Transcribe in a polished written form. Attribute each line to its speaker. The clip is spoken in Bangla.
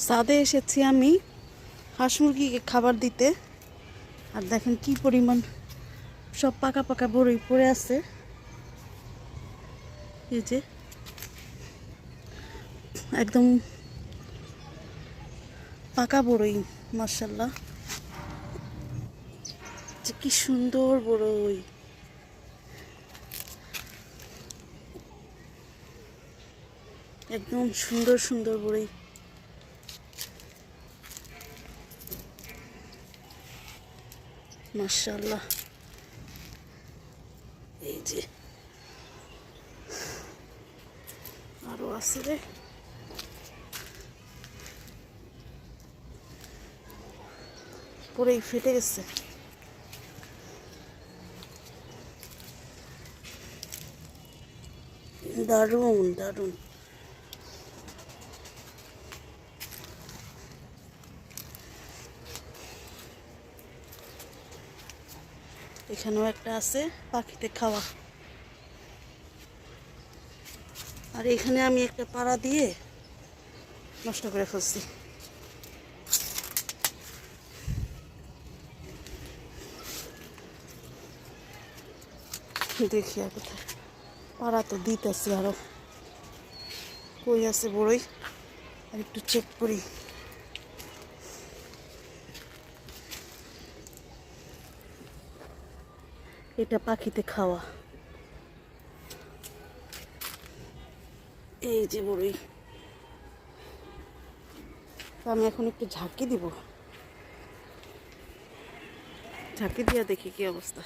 Speaker 1: ছাদে এসেছি আমি হাঁস মুরগিকে খাবার দিতে। আর দেখেন কি পরিমাণ সব পাকা পাকা বড়ই পড়ে আছে। এই যে একদম পাকা বড়ই, মাশাআল্লাহ, যে কি সুন্দর বড়ই। একদম সুন্দর সুন্দর বড়ই। মাশাআল্লাহ, এই যে আরো আছে রে। পরেই ফেটে গেছে। দারুণ দারুণ। এখানেও একটা আছে পাখিতে খাওয়া। আর এখানে আমি একটা পাড়া দিয়ে নষ্ট করে ফেলছি। দেখি আর কোথায় পাড়া তো দিতেছি, আরো কই আছে বড়ই, আর একটু চেক করি। এটা পাখিতে খাওয়া। এই যে বড়ই, আমি এখন একটু ঝাঁকি দিব, ঝাঁকি দিয়া দেখি কি অবস্থা।